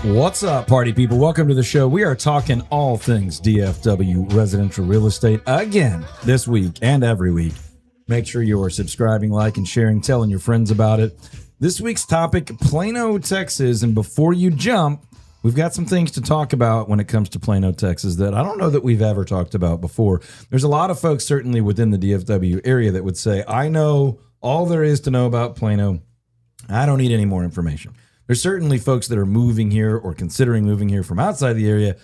What's up, party people? Welcome to the show. We are talking all things DFW residential real estate again this week and every week. Make sure you are subscribing, liking, sharing, telling your friends about it. This week's topic, Plano, Texas. And before you jump, we've got some things to talk about when it comes to Plano, Texas that I don't know that we've ever talked about before. There's a lot of folks certainly within the DFW area that would say, I know all there is to know about Plano. I don't need any more information. There's certainly folks that are moving here or considering moving here from outside the area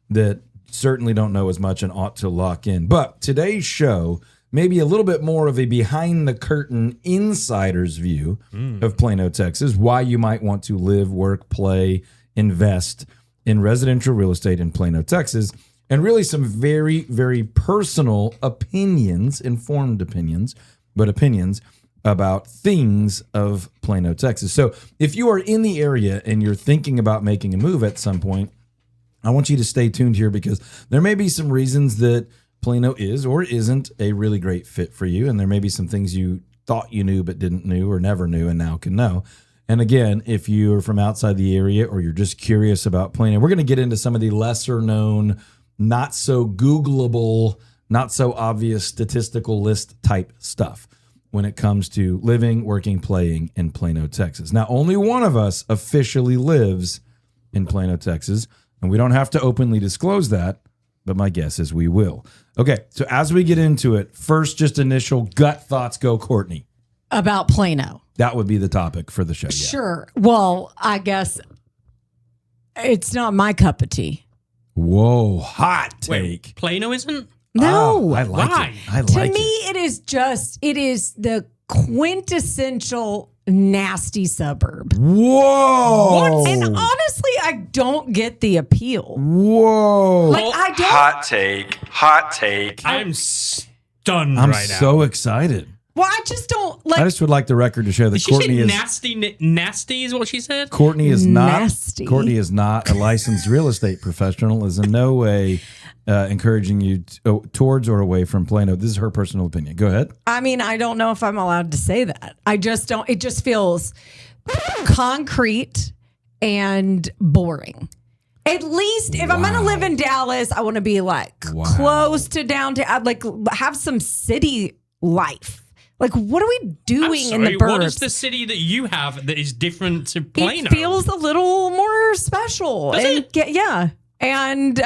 that certainly don't know as much and ought to lock in. But today's show may be a little bit more of a behind the curtain insider's view of Plano, Texas, why you might want to live, work, play, invest in residential real estate in Plano, Texas, and really some very, very personal opinions, informed opinions, but opinions about things of Plano, Texas. So if you are in the area and you're thinking about making a move at some point, I want you to stay tuned here because there may be some reasons that Plano is or isn't a really great fit for you. And there may be some things you thought you knew but didn't know or never knew and now can know. And again, if you're from outside the area or you're just curious about Plano, we're going to get into some of the lesser known, not so Googleable, not so obvious statistical list type stuff when it comes to living, working, playing in Plano, Texas. Now, only one of us officially lives in Plano, Texas, and we don't have to openly disclose that, but my guess is we will. Okay, so as we get into it, first, just initial gut thoughts. Go, Courtney. About Plano. That would be the topic for the show. Yeah. Sure. Well, I guess it's not my cup of tea. Whoa, hot take. Wait, Plano isn't? No. I like Why? it. I To like me, it. it is the quintessential nasty suburb. Whoa. And honestly, I don't get the appeal. Whoa. Like, I don't. Hot take. Hot take. I'm stunned I'm right now. so excited. Well, I just don't like. I just would like the record to show that Did she Courtney say is nasty is what she said? Courtney is Nasty. not Courtney is not a licensed real estate professional. Is in no way encouraging you towards or away from Plano. This is her personal opinion. Go ahead. I mean, I don't know if I'm allowed to say that. I just don't. It just feels concrete and boring. At least if I'm going to live in Dallas, I want to be like close to downtown. I'd like have some city life. Like, what are we doing in the burbs? What is the city that you have that is different to Plano? It feels a little more special. Does it? Yeah. And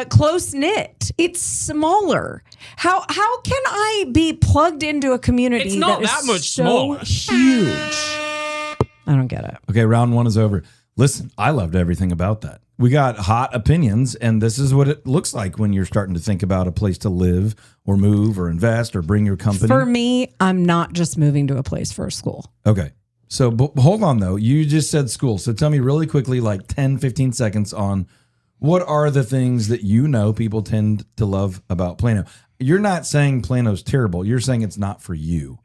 close knit. It's smaller. How can I be plugged into a community It's not that that is much so smaller. huge? I don't get it. Okay, round one is over. Listen, I loved everything about that. We got hot opinions, and this is what it looks like when you're starting to think about a place to live or move or invest or bring your company. For me, I'm not just moving to a place for a school. Okay. So hold on, though. You just said school. So tell me really quickly, like 10, 15 seconds on what are the things that you know people tend to love about Plano. You're not saying Plano's terrible. You're saying it's not for you.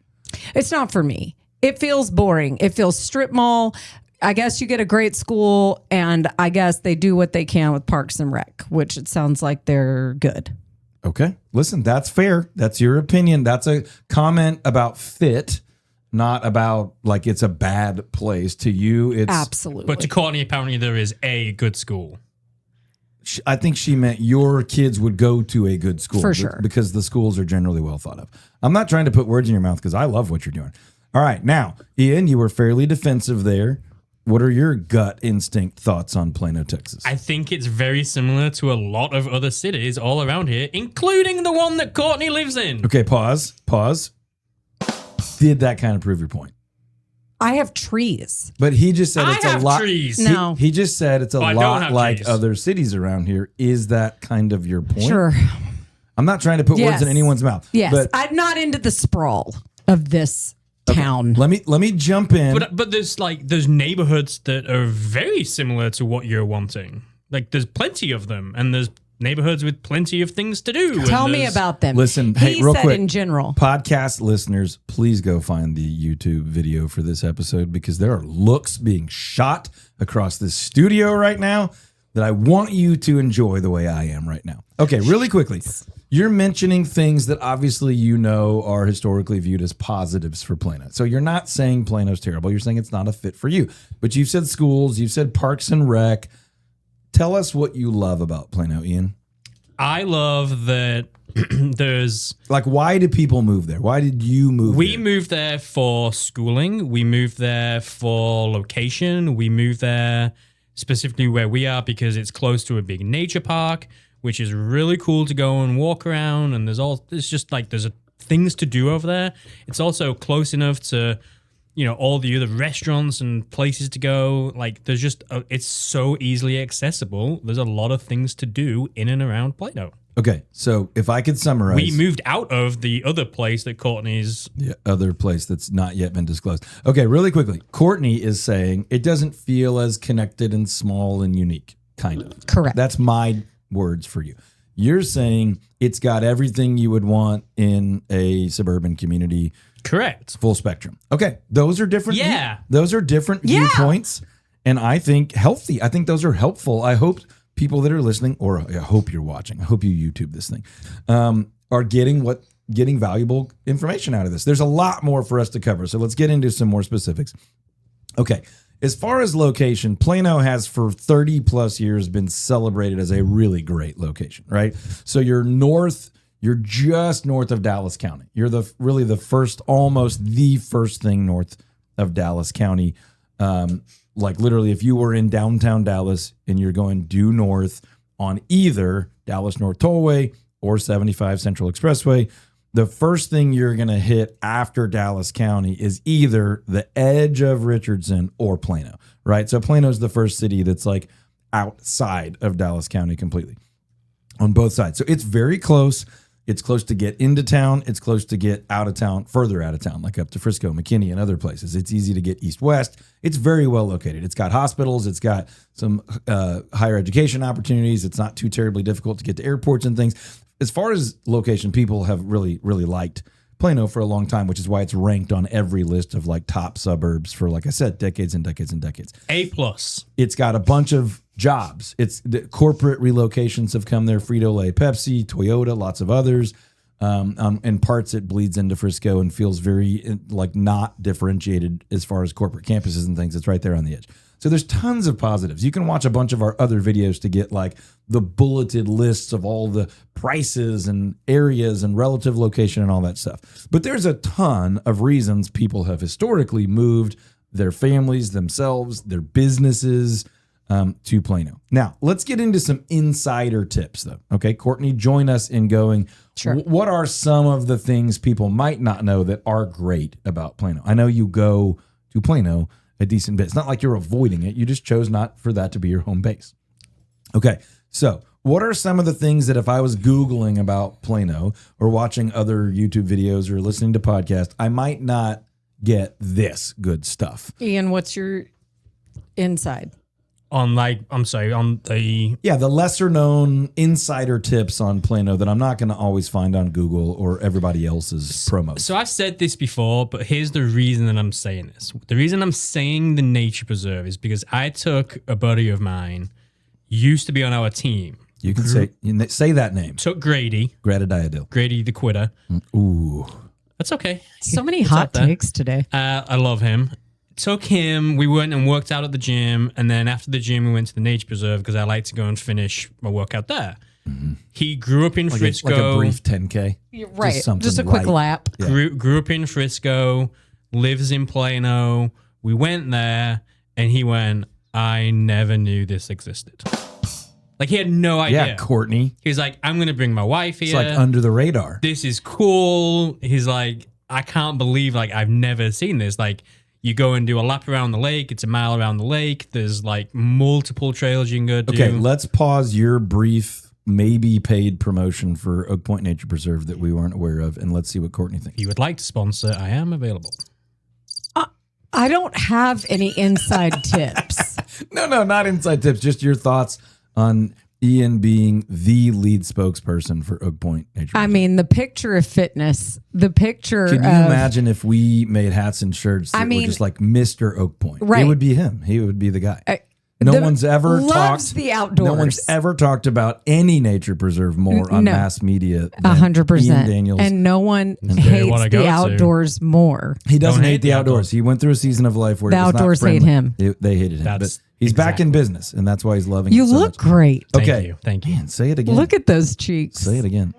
It's not for me. It feels boring. It feels strip mall. I guess you get a great school, and I guess they do what they can with Parks and Rec, which it sounds like they're good. Okay. Listen, that's fair. That's your opinion. That's a comment about fit, not about like it's a bad place. To you, it's Absolutely. But to Courtney, apparently there is a good school. I think she meant your kids would go to a good school. For sure. Because the schools are generally well thought of. I'm not trying to put words in your mouth because I love what you're doing. All right. Now, Ian, you were fairly defensive there. What are your gut instinct thoughts on Plano, Texas? I think it's very similar to a lot of other cities all around here, including the one that Courtney lives in. Okay, pause. Did that kind of prove your point? I have trees. But he just said I it's a have lot. trees. No. He just said it's a I don't lot have like trees. other cities around here. Is that kind of your point? Sure. I'm not trying to put words in anyone's mouth. Yes. But I'm not into the sprawl of this town. let me jump in. But there's neighborhoods that are very similar to what you're wanting. Like there's plenty of them, and there's neighborhoods with plenty of things to do. Tell and me there's- about them. Listen, he hey, real said quick. in general. Podcast listeners, please go find the YouTube video for this episode because there are looks being shot across this studio right now that I want you to enjoy the way I am right now. Okay, really quickly. You're mentioning things that obviously you know are historically viewed as positives for Plano. So you're not saying Plano's terrible. You're saying it's not a fit for you. But you've said schools, you've said Parks and Rec. Tell us what you love about Plano, Ian. I love that there's... Like, why do people move there? Why did you move We there? moved there for schooling. We moved there for location. We moved there specifically where we are because it's close to a big nature park, which is really cool to go and walk around. And there's things to do over there. It's also close enough to, all the other restaurants and places to go. Like, there's just, it's so easily accessible. There's a lot of things to do in and around Plano. Okay, so if I could summarize. We moved out of the other place that Courtney's. The other place that's not yet been disclosed. Okay, really quickly. Courtney is saying it doesn't feel as connected and small and unique, kind of. Correct. That's my words for you. You're saying it's got everything you would want in a suburban community. Correct. Full spectrum. Okay, those are different. Yeah. Those are different viewpoints, and I think healthy. I think those are helpful. I hope people that are listening, or I hope you're watching, I hope you YouTube this thing, are getting valuable information out of this. There's a lot more for us to cover, so let's get into some more specifics. Okay, as far as location, Plano has for 30 plus years been celebrated as a really great location, right? So you're just north of Dallas County. You're almost the first thing north of Dallas County. Like literally, if you were in downtown Dallas and you're going due north on either Dallas North Tollway or 75 Central Expressway, the first thing you're going to hit after Dallas County is either the edge of Richardson or Plano, right? So Plano's the first city that's like outside of Dallas County completely on both sides. So it's very close. It's close to get into town. It's close to get out of town, further out of town, like up to Frisco, McKinney, and other places. It's easy to get east-west. It's very well located. It's got hospitals. It's got some higher education opportunities. It's not too terribly difficult to get to airports and things. As far as location, people have really, really liked Plano for a long time, which is why it's ranked on every list of like top suburbs for, like I said, decades and decades and decades. A+. It's got a bunch of jobs. It's the corporate relocations have come there. Frito-Lay, Pepsi, Toyota, lots of others. In parts, it bleeds into Frisco and feels very like not differentiated as far as corporate campuses and things. It's right there on the edge. So there's tons of positives. You can watch a bunch of our other videos to get like the bulleted lists of all the prices and areas and relative location and all that stuff. But there's a ton of reasons people have historically moved their families, themselves, their businesses to Plano. Now, let's get into some insider tips, though. Okay, Courtney, join us in going, sure. What are some of the things people might not know that are great about Plano? I know you go to Plano a decent bit. It's not like you're avoiding it. You just chose not for that to be your home base. Okay, so what are some of the things that if I was Googling about Plano or watching other YouTube videos or listening to podcasts, I might not get this good stuff? Ian, what's your inside? On the... Yeah, the lesser known insider tips on Plano that I'm not going to always find on Google or everybody else's promos. So I've said this before, but here's the reason that I'm saying this. The reason I'm saying the nature preserve is because I took a buddy of mine, used to be on our team. You can say that name. Took Grady. Grady the quitter. Ooh. That's okay. So many It's hot out there. takes today. I love him. Took him, we went and worked out at the gym, and then after the gym we went to the nature preserve because I like to go and finish my workout there. Mm-hmm. He grew up in Frisco. Like a brief 10K. Right. Just a quick lap. Yeah. Grew up in Frisco, lives in Plano. We went there and he went, I never knew this existed. Like he had no idea. Yeah, Courtney. He's like, I'm going to bring my wife here. It's like under the radar. This is cool. He's like, I can't believe like I've never seen this. Like, you go and do a lap around the lake. It's a mile around the lake. There's like multiple trails you can go do. Okay, let's pause your brief, maybe paid promotion for Oak Point Nature Preserve that we weren't aware of, and let's see what Courtney thinks. If you would like to sponsor, I am available. I don't have any inside tips. No, not inside tips. Just your thoughts on Ian being the lead spokesperson for Oak Point Nature Preserve. I mean, the picture of fitness, the picture Can you of... imagine if we made hats and shirts that were just like Mr. Oak Point? Right. It would be him. He would be the guy. No one's ever loves talked. the outdoors. No one's ever talked about any nature preserve more on No. mass media. 100%. Ian Daniels. And no one where I hates wanna the go to. outdoors more. He doesn't Don't hate the outdoors. He went through a season of life where The it was outdoors not hate friendly. him. They hated him. That's But he's back in exactly. business, and that's why he's loving You it so look much. great. Okay. Thank you. Man, say it again. Look at those cheeks. Say it again.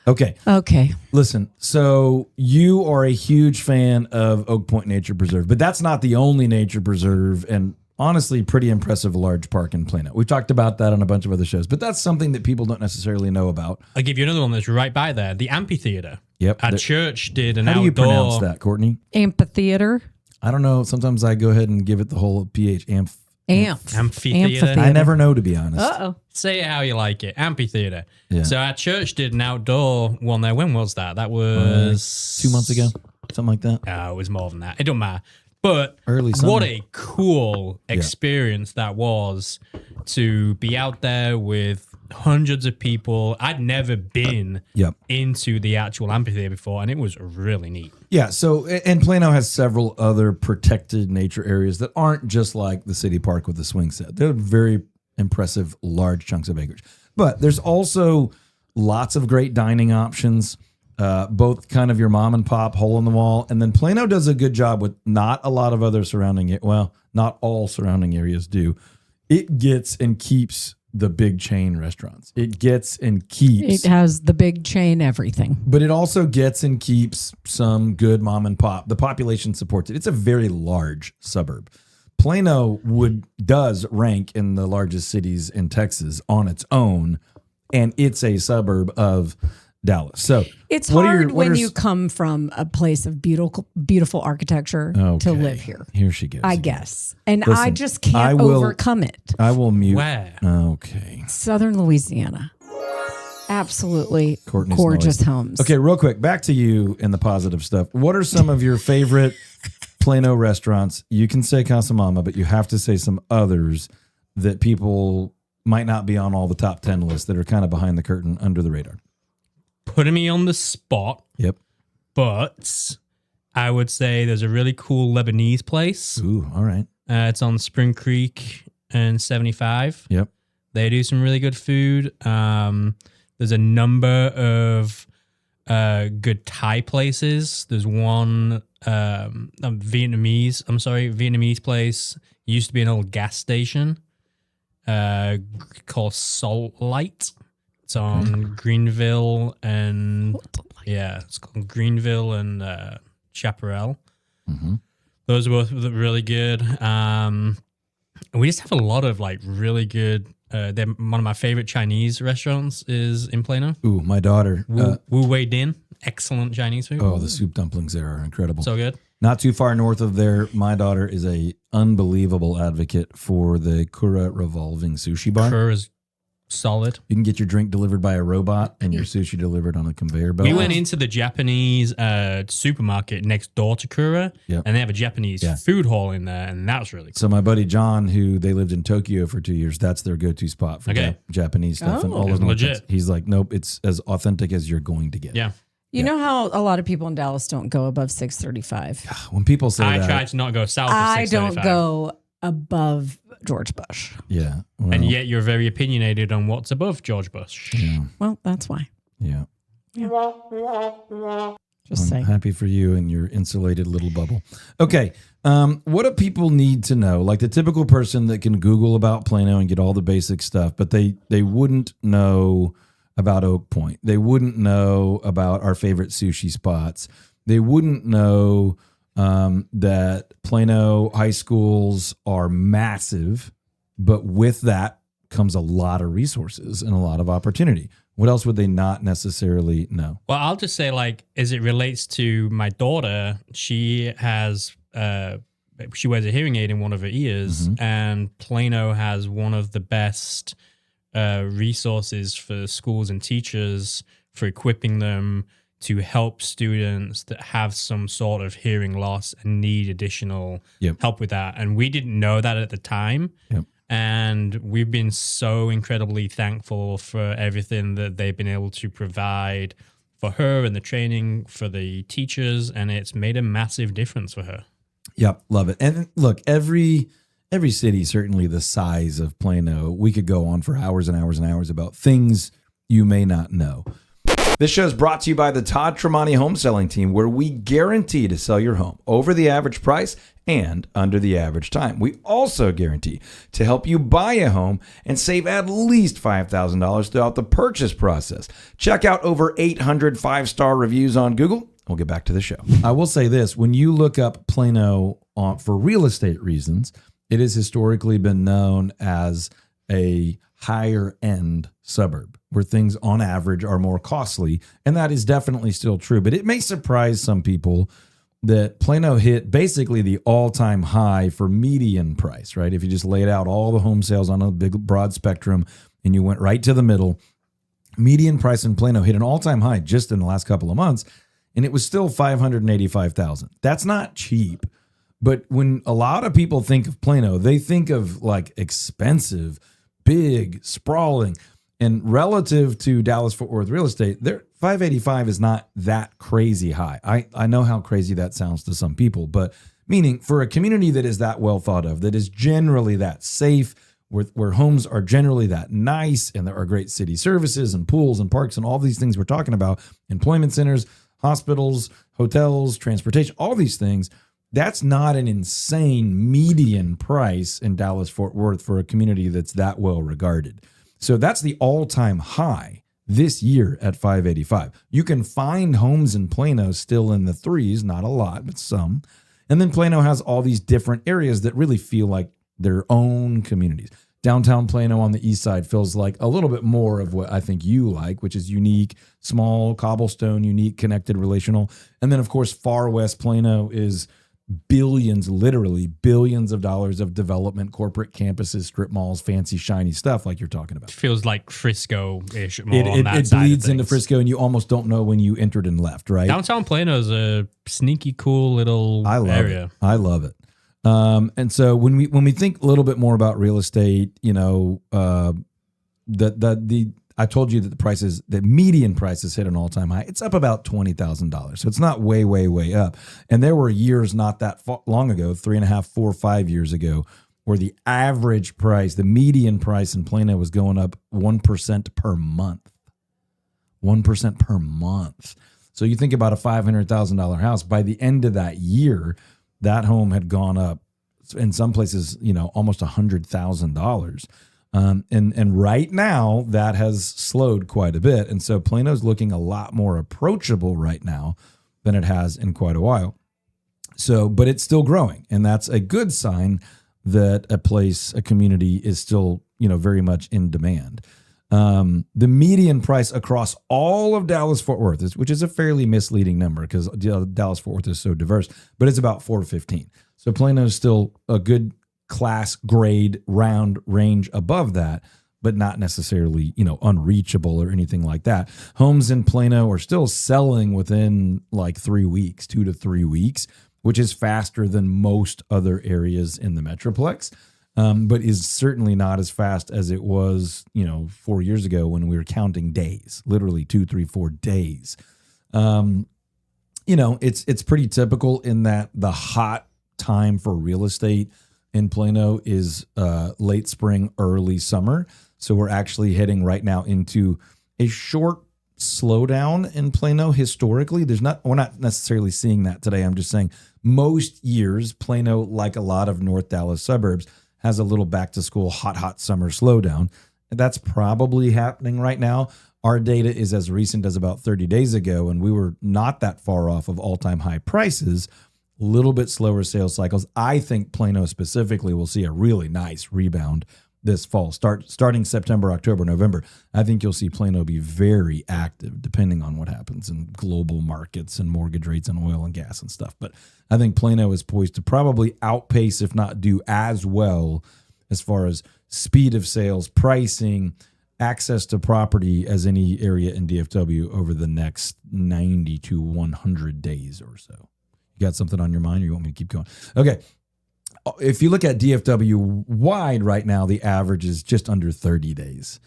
Okay. Okay. Listen, so you are a huge fan of Oak Point Nature Preserve, but that's not the only nature preserve and honestly pretty impressive large park in Plano. We've talked about that on a bunch of other shows, but that's something that people don't necessarily know about. I'll give you another one that's right by there. The amphitheater. Yep. Our church did an How do you outdoor. pronounce that, Courtney? Amphitheater. I don't know. Sometimes I go ahead and give it the whole PH. Amphitheater. I never know, to be honest. Uh-oh. Say it how you like it. Amphitheater. Yeah. So our church did an outdoor one there. When was that? That was 2 months ago, something like that. No, it was more than that. It don't matter. But Early summer. what a cool experience that was to be out there with hundreds of people. I'd never been Yep. into the actual amphitheater before, and it was really neat. Yeah. So, and Plano has several other protected nature areas that aren't just like the city park with the swing set. They're very impressive, large chunks of acreage. But there's also lots of great dining options, both kind of your mom and pop hole in the wall. And then Plano does a good job with not a lot of other surrounding it. Well, not all surrounding areas do. It gets and keeps the big chain restaurants. It gets and keeps. It has the big chain everything. But it also gets and keeps some good mom and pop. The population supports it. It's a very large suburb. Plano does rank in the largest cities in Texas on its own, and it's a suburb of Dallas. So It's what are hard your- what when are you s- come from a place of beautiful architecture to Okay. live here. Here she goes. I again. guess. And I Listen, just I can't will- overcome it. I will mute. Where? Okay. Southern Louisiana. Absolutely Courtney's gorgeous noise. homes. Okay, real quick, back to you and the positive stuff. What are some of your favorite Plano restaurants? You can say Casa Mama, but you have to say some others that people might not be on all the top 10 lists that are kind of behind the curtain, under the radar. Putting me on the spot, Yep. but I would say there's a really cool Lebanese place. Ooh, all right. It's on Spring Creek and 75. Yep. They do some really good food. There's a number of good Thai places. There's one Vietnamese place. Used to be an old gas station called Salt Light. It's on Greenville and it's called Greenville and Chaparral. Mm-hmm. Those are both really good. We just have a lot of like really good. One of my favorite Chinese restaurants is in Plano. Ooh, my daughter. Wu Wei Din, excellent Chinese food. The soup dumplings there are incredible. So good. Not too far north of there, my daughter is a unbelievable advocate for the Kura revolving sushi bar. Kura is solid. You can get your drink delivered by a robot and your sushi delivered on a conveyor belt. We went into the Japanese supermarket next door to Kura, Yep. and they have a Japanese food hall in there, and that was really cool. So my buddy John, who they lived in Tokyo for 2 years, that's their go-to spot for Japanese stuff. And all It's of them. legit. He's like, nope, it's as authentic as you're going to get. Yeah. You know how a lot of people in Dallas don't go above 635? When people say I that, try to not go south of I 635. don't go above George Bush. yeah. Well, And yet you're very opinionated on what's above George Bush. Well, that's why. yeah. Just I'm saying. happy for you and your insulated little bubble. Okay. What do people need to know? Like the typical person that can Google about Plano and get all the basic stuff, but they wouldn't know about Oak Point. They wouldn't know about our favorite sushi spots. They wouldn't know that Plano high schools are massive, but with that comes a lot of resources and a lot of opportunity. What else would they not necessarily know? Well, I'll just say, like, as it relates to my daughter, she has she wears a hearing aid in one of her ears, and Plano has one of the best resources for schools and teachers for equipping them to help students that have some sort of hearing loss and need additional help with that. And we didn't know that at the time. Yep. And we've been so incredibly thankful for everything that they've been able to provide for her and the training for the teachers. And it's made a massive difference for her. Yep, love it. And look, every every city, certainly the size of Plano, we could go on for hours and hours and hours about things you may not know. This show is brought to you by the Todd Tremonti Home Selling Team, where we guarantee to sell your home over the average price and under the average time. We also guarantee to help you buy a home and save at least $5,000 throughout the purchase process. Check out over 800 five-star reviews on Google. We'll get back to the show. I will say this. When you look up Plano for real estate reasons, it has historically been known as a higher end suburb where things on average are more costly. And that is definitely still true. But it may surprise some people that Plano hit basically the all-time high for median price, right? If you just laid out all the home sales on a big broad spectrum and you went right to the middle, median price in Plano hit an all-time high just in the last couple of months, and it was still $585,000. That's not cheap. But when a lot of people think of Plano, they think of like expensive, big, sprawling, and relative to Dallas-Fort Worth real estate, their 585 is not that crazy high. I know how crazy that sounds to some people, but meaning for a community that is that well thought of, that is generally that safe, where homes are generally that nice, and there are great city services and pools and parks and all these things we're talking about, employment centers, hospitals, hotels, transportation, all these things. That's not an insane median price in Dallas-Fort Worth for a community that's that well regarded. So that's the all-time high this year at 585. You can find homes in Plano still in the threes, not a lot, but some. And then Plano has all these different areas that really feel like their own communities. Downtown Plano on the east side feels like a little bit more of what I think you like, which is unique, small, cobblestone, unique, connected, relational. And then, of course, far west Plano is billions, literally billions of dollars of development, corporate campuses, strip malls, fancy, shiny stuff like you're talking about. Feels like Frisco-ish more It on that side bleeds of into things. Frisco, and you almost don't know when you entered and left, right? Downtown Plano is a sneaky, cool little area. It. I love it. And so when we think a little bit more about real estate, you know, I told you that the median prices hit an all-time high. It's up about $20,000. So it's not way, way, way up. And there were years not that long ago, 3.5, 4, 5 years ago, where the average price, the median price in Plano was going up 1% per month. 1% per month. So you think about a $500,000 house. By the end of that year, that home had gone up in some places, you know, almost $100,000. And right now that has slowed quite a bit. And so Plano's looking a lot more approachable right now than it has in quite a while. So, but it's still growing. And that's a good sign that a community is still, you know, very much in demand. The median price across all of Dallas-Fort Worth, which is a fairly misleading number because Dallas-Fort Worth is so diverse, but it's about $415,000. So Plano is still a good class grade round range above that, but not necessarily, you know, unreachable or anything like that. Homes in Plano are still selling within like 3 weeks, 2 to 3 weeks, which is faster than most other areas in the Metroplex. But is certainly not as fast as it was, you know, 4 years ago when we were counting days, literally 2, 3, 4 days. You know, it's pretty typical in that the hot time for real estate in Plano is late spring, early summer. So we're actually heading right now into a short slowdown in Plano historically. We're not necessarily seeing that today. I'm just saying most years, Plano, like a lot of North Dallas suburbs, has a little back to school, hot summer slowdown. That's probably happening right now. Our data is as recent as about 30 days ago, and we were not that far off of all-time high prices. A little bit slower sales cycles. I think Plano specifically will see a really nice rebound this fall. Starting September, October, November. I think you'll see Plano be very active depending on what happens in global markets and mortgage rates and oil and gas and stuff. But I think Plano is poised to probably outpace, if not do as well, as far as speed of sales, pricing, access to property as any area in DFW over the next 90 to 100 days or so. You got something on your mind or you want me to keep going? Okay. If you look at DFW wide right now, the average is just under 30 days.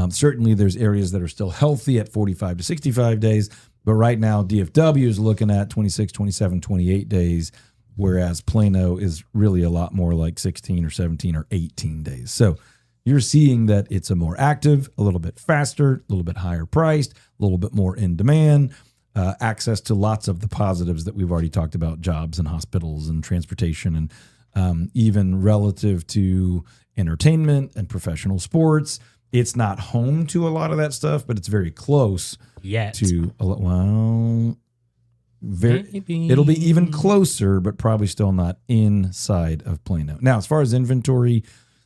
Certainly there's areas that are still healthy at 45 to 65 days, but right now DFW is looking at 26, 27, 28 days whereas Plano is really a lot more like 16 or 17 or 18 days. So you're seeing that it's a more active, a little bit faster, a little bit higher priced, a little bit more in demand, access to lots of the positives that we've already talked about, jobs and hospitals and transportation, and even relative to entertainment and professional sports. It's not home to a lot of that stuff, but it's very close to, well, it'll be even closer, but probably still not inside of Plano. Now, as far as inventory,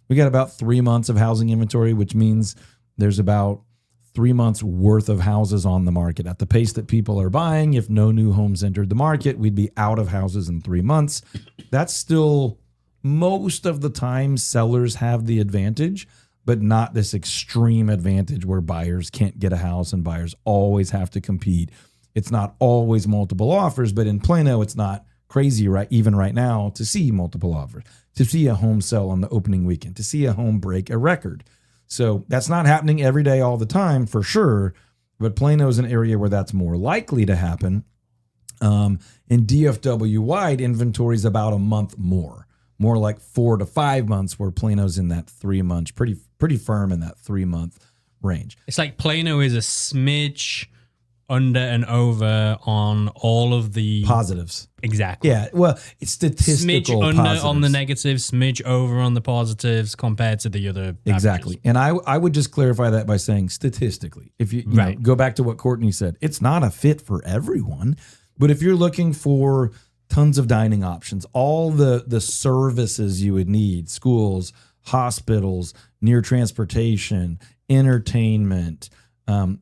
we got about 3 months of housing inventory, which means there's about 3 months worth of houses on the market. At the pace that people are buying, if no new homes entered the market, we'd be out of houses in 3 months. That's still, most of the time, sellers have the advantage, but not this extreme advantage where buyers can't get a house and buyers always have to compete. It's not always multiple offers, but in Plano, it's not crazy even right now to see multiple offers, to see a home sell on the opening weekend, to see a home break a record. So that's not happening every day all the time for sure, but Plano is an area where that's more likely to happen. In DFW wide, inventory is about a month more like 4 to 5 months, where Plano's in that 3 months, pretty firm in that 3 month range. It's like Plano is a smidge under and over on all of the positives. Exactly. Yeah. Well, it's statistical. Smidge under positives. on the negatives, smidge over on the positives compared to the other. Exactly. Averages. And I would just clarify that by saying statistically, if you know, go back to what Courtney said, it's not a fit for everyone, but if you're looking for tons of dining options, all the services you would need, schools, hospitals, near transportation, entertainment,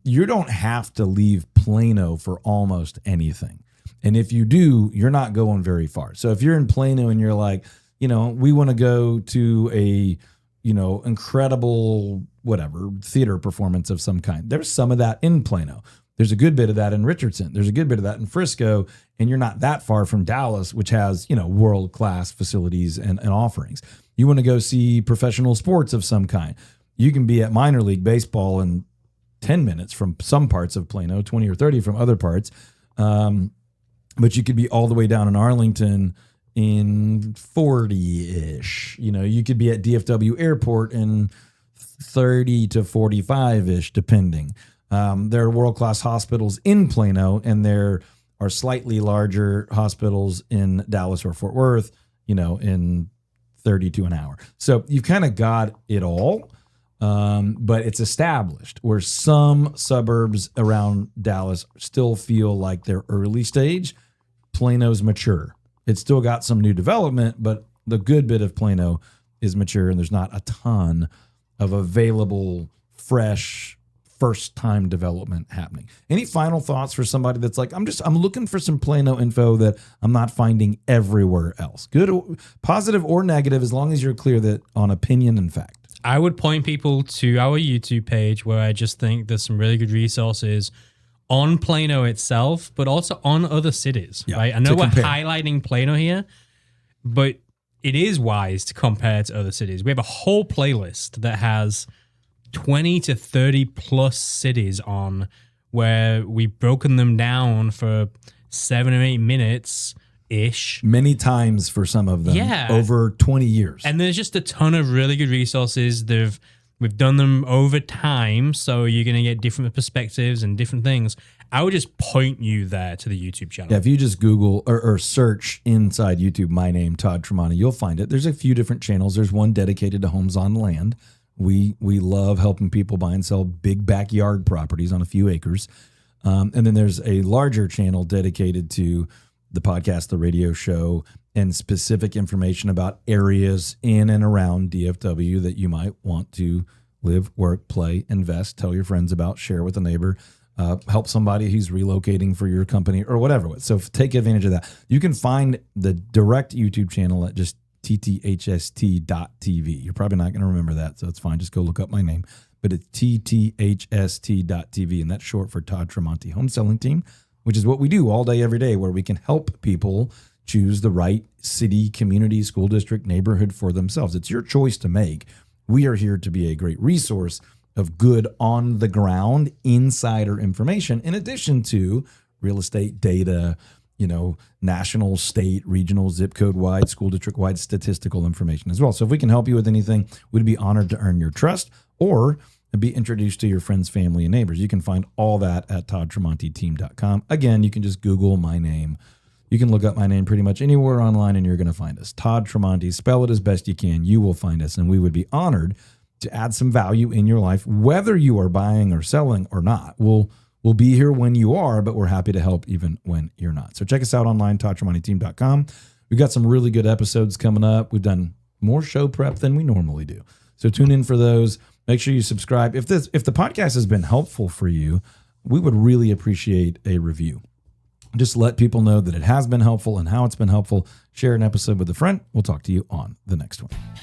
you don't have to leave Plano for almost anything. And if you do, you're not going very far. So if you're in Plano and you're like, we want to go to a, incredible, whatever, theater performance of some kind, there's some of that in Plano. There's a good bit of that in Richardson. There's a good bit of that in Frisco. And you're not that far from Dallas, which has, world-class facilities and offerings. You want to go see professional sports of some kind. You can be at minor league baseball in 10 minutes from some parts of Plano, 20 or 30 from other parts. But you could be all the way down in Arlington in 40-ish. You could be at DFW Airport in 30 to 45-ish, depending. There are world-class hospitals in Plano, and there are slightly larger hospitals in Dallas or Fort Worth, in 30 to an hour. So you've kind of got it all. But it's established, where some suburbs around Dallas still feel like they're early stage. Plano's mature. It's still got some new development, but the good bit of Plano is mature, and there's not a ton of available, fresh, first-time development happening. Any final thoughts for somebody that's like, I'm looking for some Plano info that I'm not finding everywhere else? Good, positive or negative, as long as you're clear that on opinion and fact. I would point people to our YouTube page, where I just think there's some really good resources on Plano itself, but also on other cities, right? I know we're highlighting Plano here, but it is wise to compare to other cities. We have a whole playlist that has 20 to 30 plus cities on, where we've broken them down for 7 or 8 minutes ish. Many times for some of them. Yeah. Over 20 years. And there's just a ton of really good resources. We've done them over time, so you're going to get different perspectives and different things. I would just point you there to the YouTube channel. Yeah, if you just Google or search inside YouTube, my name, Todd Tremonti, you'll find it. There's a few different channels. There's one dedicated to homes on land. We love helping people buy and sell big backyard properties on a few acres. And then there's a larger channel dedicated to the podcast, the radio show, and specific information about areas in and around DFW that you might want to live, work, play, invest, tell your friends about, share with a neighbor, help somebody who's relocating for your company or whatever. So take advantage of that. You can find the direct YouTube channel at just tthst.tv. You're probably not going to remember that, so it's fine. Just go look up my name. But it's tthst.tv, and that's short for Todd Tremonti Home Selling Team, which is what we do all day, every day, where we can help people choose the right city, community, school district, neighborhood for themselves. It's your choice to make. We are here to be a great resource of good on-the-ground insider information, in addition to real estate data national, state, regional, zip code wide, school district wide statistical information as well. So if we can help you with anything, we'd be honored to earn your trust or be introduced to your friends, family, and neighbors. You can find all that at toddtremonteteam.com. Again, you can just Google my name. You can look up my name pretty much anywhere online and you're going to find us. Todd Tremonte, spell it as best you can. You will find us, and we would be honored to add some value in your life, whether you are buying or selling or not. We'll be here when you are, but we're happy to help even when you're not. So check us out online, toddtremonteteam.com. We've got some really good episodes coming up. We've done more show prep than we normally do. So tune in for those. Make sure you subscribe. If the podcast has been helpful for you, we would really appreciate a review. Just let people know that it has been helpful and how it's been helpful. Share an episode with a friend. We'll talk to you on the next one.